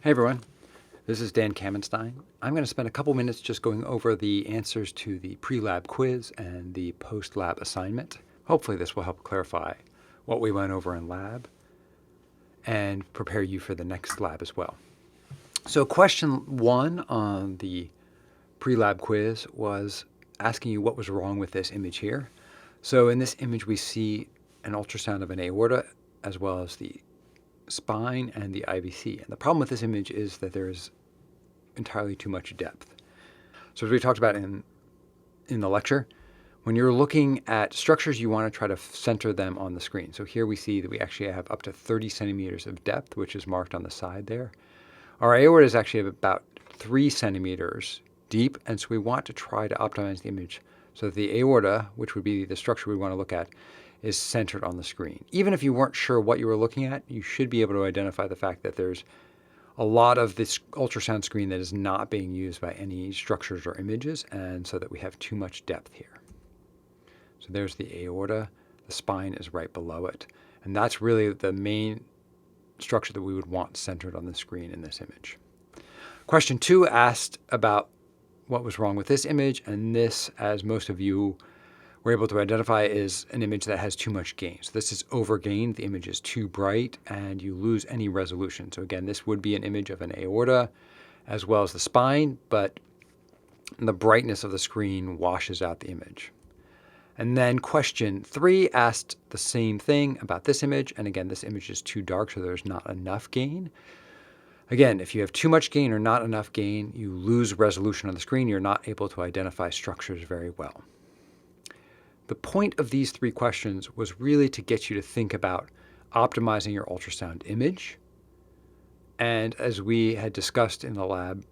Hey everyone, this is Dan Kamenstein. I'm going to spend a couple minutes just going over the answers to the pre-lab quiz and the post-lab assignment. Hopefully this will help clarify what we went over in lab and prepare you for the next lab as well. So question 1 on the pre-lab quiz was asking you what was wrong with this image here. So in this image we see an ultrasound of an aorta as well as the spine and the IVC. And the problem with this image is that there is entirely too much depth. So as we talked about in the lecture, when you're looking at structures, you want to try to center them on the screen. So here we see that we actually have up to 30 centimeters of depth, which is marked on the side there. Our aorta is actually about 3 centimeters deep, and so we want to try to optimize the image so that the aorta, which would be the structure we want to look at, is centered on the screen. Even if you weren't sure what you were looking at, you should be able to identify the fact that there's a lot of this ultrasound screen that is not being used by any structures or images, and so that we have too much depth here. So there's the aorta, the spine is right below it, and that's really the main structure that we would want centered on the screen in this image. Question 2 asked about what was wrong with this image, and this, as most of you were able to identify, is an image that has too much gain. So this is overgained, the image is too bright, and you lose any resolution. So again, this would be an image of an aorta as well as the spine, but the brightness of the screen washes out the image. And then question 3 asked the same thing about this image, and again, this image is too dark, so there's not enough gain. Again, if you have too much gain or not enough gain, you lose resolution on the screen. You're not able to identify structures very well. The point of these 3 questions was really to get you to think about optimizing your ultrasound image. And as we had discussed in the lab,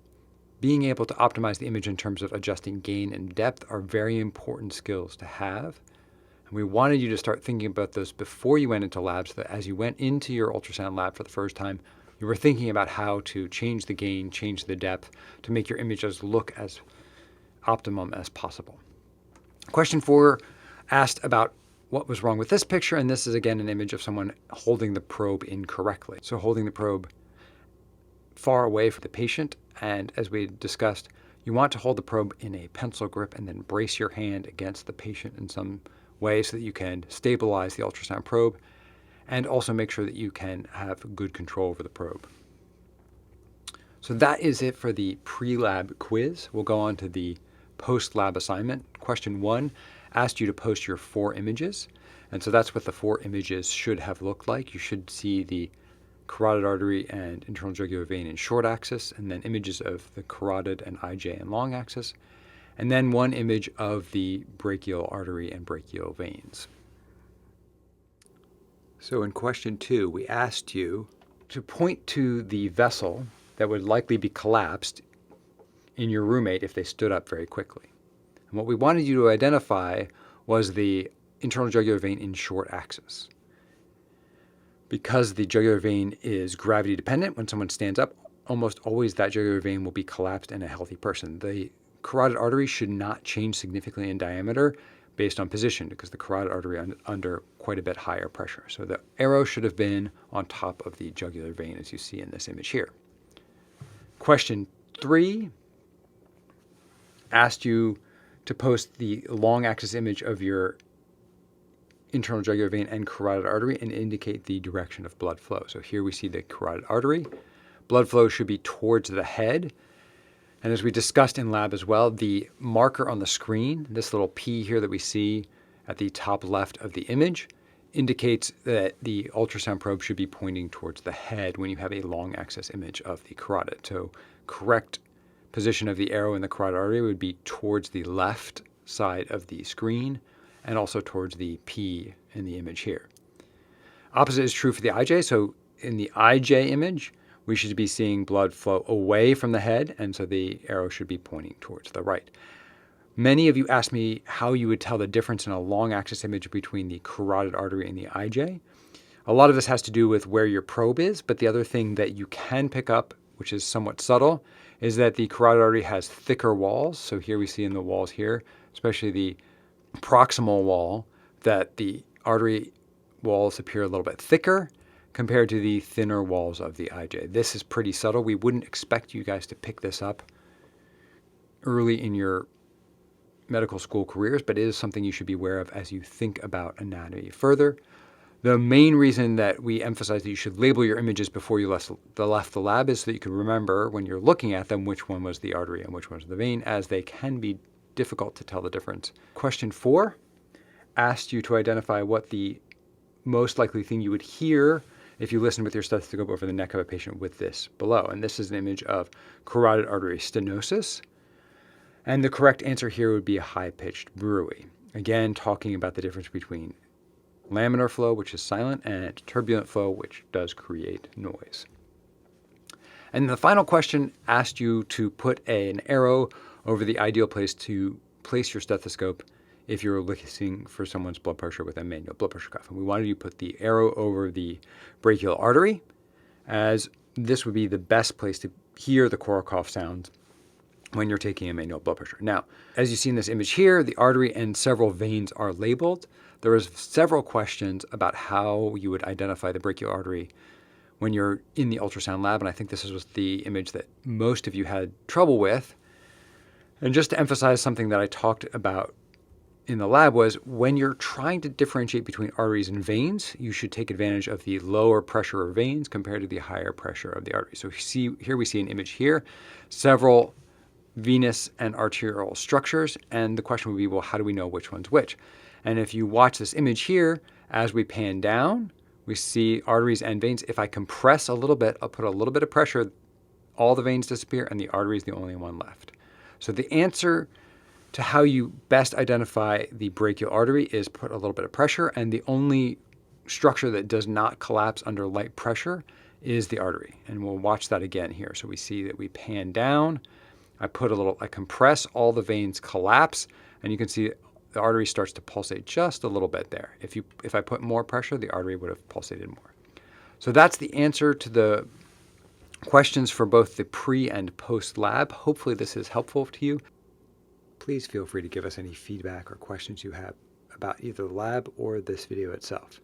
being able to optimize the image in terms of adjusting gain and depth are very important skills to have. And we wanted you to start thinking about those before you went into lab, so that as you went into your ultrasound lab for the first time, you were thinking about how to change the gain, change the depth to make your images look as optimum as possible. Question 4 asked about what was wrong with this picture, and this is again an image of someone holding the probe incorrectly. So holding the probe far away from the patient, and as we discussed, you want to hold the probe in a pencil grip and then brace your hand against the patient in some way so that you can stabilize the ultrasound probe and also make sure that you can have good control over the probe. So that is it for the pre-lab quiz. We'll go on to the post-lab assignment. Question 1 asked you to post your 4 images. And so that's what the 4 images should have looked like. You should see the carotid artery and internal jugular vein in short axis, and then images of the carotid and IJ in long axis, and then 1 image of the brachial artery and brachial veins. So in question 2, we asked you to point to the vessel that would likely be collapsed in your roommate if they stood up very quickly. And what we wanted you to identify was the internal jugular vein in short axis. Because the jugular vein is gravity dependent, when someone stands up, almost always that jugular vein will be collapsed in a healthy person. The carotid artery should not change significantly in diameter based on position, because the carotid artery is under quite a bit higher pressure. So the arrow should have been on top of the jugular vein, as you see in this image here. Question 3 asked you to post the long axis image of your internal jugular vein and carotid artery and indicate the direction of blood flow. So here we see the carotid artery. Blood flow should be towards the head. And as we discussed in lab as well, the marker on the screen, this little P here that we see at the top left of the image, indicates that the ultrasound probe should be pointing towards the head when you have a long axis image of the carotid. So correct position of the arrow in the carotid artery would be towards the left side of the screen and also towards the P in the image here. Opposite is true for the IJ. So in the IJ image, we should be seeing blood flow away from the head, and so the arrow should be pointing towards the right. Many of you asked me how you would tell the difference in a long axis image between the carotid artery and the IJ. A lot of this has to do with where your probe is, but the other thing that you can pick up, which is somewhat subtle, is that the carotid artery has thicker walls. So here we see in the walls here, especially the proximal wall, that the artery walls appear a little bit thicker compared to the thinner walls of the IJ. This is pretty subtle. We wouldn't expect you guys to pick this up early in your medical school careers, but it is something you should be aware of as you think about anatomy further. The main reason that we emphasize that you should label your images before you left the lab is so that you can remember when you're looking at them which one was the artery and which one was the vein, as they can be difficult to tell the difference. Question 4 asked you to identify what the most likely thing you would hear if you listen with your stethoscope over the neck of a patient with this below. And this is an image of carotid artery stenosis. And the correct answer here would be a high-pitched bruit. Again, talking about the difference between laminar flow, which is silent, and turbulent flow, which does create noise. And the final question asked you to put an arrow over the ideal place to place your stethoscope if you're listening for someone's blood pressure with a manual blood pressure cuff. And we wanted you to put the arrow over the brachial artery, as this would be the best place to hear the Korokov sound when you're taking a manual blood pressure. Now, as you see in this image here, the artery and several veins are labeled. There was several questions about how you would identify the brachial artery when you're in the ultrasound lab, and I think this was the image that most of you had trouble with. And just to emphasize something that I talked about in the lab was when you're trying to differentiate between arteries and veins, you should take advantage of the lower pressure of veins compared to the higher pressure of the artery. So here we see an image here, several venous and arterial structures, and the question would be, well, how do we know which one's which? And if you watch this image here, as we pan down, we see arteries and veins. If I compress a little bit, I'll put a little bit of pressure, all the veins disappear, and the artery is the only one left. So the answer to how you best identify the brachial artery is put a little bit of pressure, and the only structure that does not collapse under light pressure is the artery. And we'll watch that again here. So we see that we pan down, I compress, all the veins collapse, and you can see the artery starts to pulsate just a little bit there. If I put more pressure, the artery would have pulsated more. So that's the answer to the questions for both the pre and post lab. Hopefully this is helpful to you. Please feel free to give us any feedback or questions you have about either the lab or this video itself.